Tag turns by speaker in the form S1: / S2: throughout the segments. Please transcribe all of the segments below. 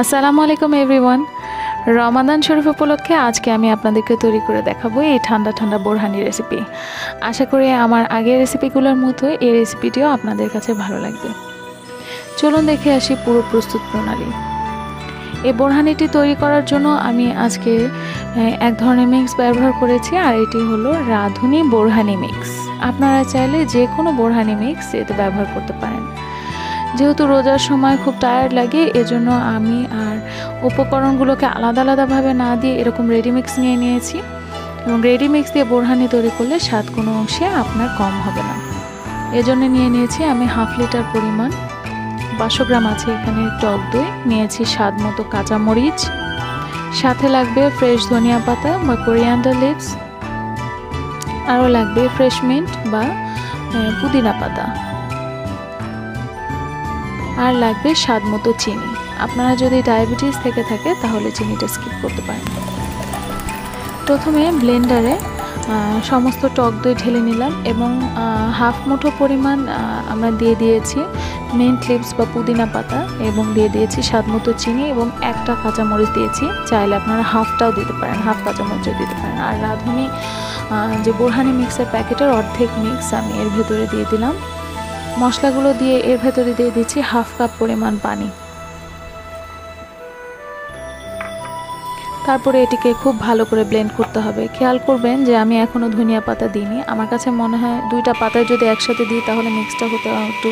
S1: আসসালামু আলাইকুম এভরিওয়ান। রমাদান শরীফ উপলক্ষে আজকে আমি আপনাদেরকে তৈরি করে দেখাবো এই ঠান্ডা ঠান্ডা বোরহানি রেসিপি। আশা করি আমার আগের রেসিপিগুলোর মতো এই রেসিপিটিও আপনাদের কাছে ভালো লাগবে। চলুন দেখে আসি পুরো প্রস্তুত প্রণালী। এই বোরহানিটি তৈরি করার জন্য আমি আজকে এক ধরনের মিক্স ব্যবহার করেছি, আর এটি হলো রাধুনি বোরহানি মিক্স। আপনারা চাইলে যে কোনো বোরহানি মিক্স এতে ব্যবহার করতে পারেন। যেহেতু রোজার সময় খুব টায়ার্ড লাগে, এজন্য আমি আর উপকরণগুলোকে আলাদা আলাদাভাবে না দিয়ে এরকম রেডি মিক্স নিয়ে নিয়েছি, এবং রেডি মিক্স দিয়ে বোরহানি তৈরি করলে স্বাদ কোনো অংশে আপনার কম হবে না। এজন্য নিয়ে নিয়েছি আমি 1/2 লিটার পরিমাণ, 500 গ্রাম আছে এখানে টক দই, নিয়েছি স্বাদ মতো কাঁচামরিচ, সাথে লাগবে ফ্রেশ ধনিয়া পাতা বা কোরিয়ান্ডার লিভস, আরও লাগবে ফ্রেশ মিন্ট বা পুদিনা পাতা, আর লাগবে স্বাদ মতো চিনি। আপনারা যদি ডায়াবেটিস থেকে থাকে তাহলে চিনিটা স্কিপ করতে পারেন। প্রথমে ব্লেন্ডারে সমস্ত টক দই ঢেলে নিলাম, এবং 1/2 মুঠো পরিমাণ আমরা দিয়ে দিয়েছি মিন্ট লিভস বা পুদিনা পাতা, এবং দিয়ে দিয়েছি স্বাদ মতো চিনি, এবং একটা কাঁচামরিচ দিয়েছি। চাইলে আপনারা হাফটাও দিতে পারেন, 1/2 কাঁচামরিচও দিতে পারেন। আর রাঁধুনি যে বোরহানি মিক্সের প্যাকেটের অর্ধেক মিক্স আমি এর ভেতরে দিয়ে দিলাম। মশলাগুলো দিয়ে এর ভেতরে দিয়ে দিচ্ছি 1/2 কাপ পরিমাণ পানি। তারপরে এটিকে খুব ভালো করে ব্লেন্ড করতে হবে। খেয়াল করবেন যে আমি এখনও ধনিয়া পাতা দিইনি। আমার কাছে মনে হয় 2টা পাতায় যদি একসাথে দিই তাহলে মিক্সটা হতে একটু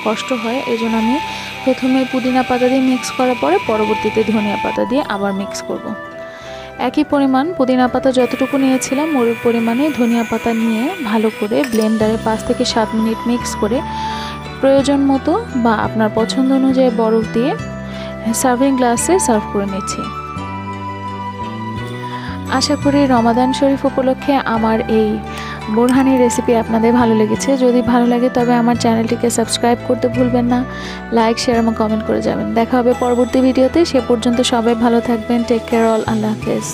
S1: কষ্ট হয়, এজন্য আমি প্রথমে পুদিনা পাতা দিয়ে মিক্স করার পরে পরবর্তীতে ধনিয়া পাতা দিয়ে আবার মিক্স করব। একই পরিমাণ পুদিনা পাতা যতটুকু নিয়েছিলাম ওর পরিমাণে ধনিয়া পাতা নিয়ে ভালো করে ব্লেন্ডারে 5 থেকে 7 মিনিট মিক্স করে প্রয়োজন মতো বা আপনার পছন্দ অনুযায়ী বরফ দিয়ে সার্ভিং গ্লাসে সার্ভ করে নিচ্ছি। আশা করি রমাদান শরীফ উপলক্ষে আমার এই বোরহানি রেসিপি আপনাদের ভালো লেগেছে। যদি ভালো লাগে তবে আমার চ্যানেলটিকে সাবস্ক্রাইব করতে ভুলবেন না। লাইক, শেয়ার এবং কমেন্ট করে যাবেন। দেখা হবে পরবর্তী ভিডিওতে। সে পর্যন্ত সবাই ভালো থাকবেন। Take care all. আল্লাহ হাফেজ।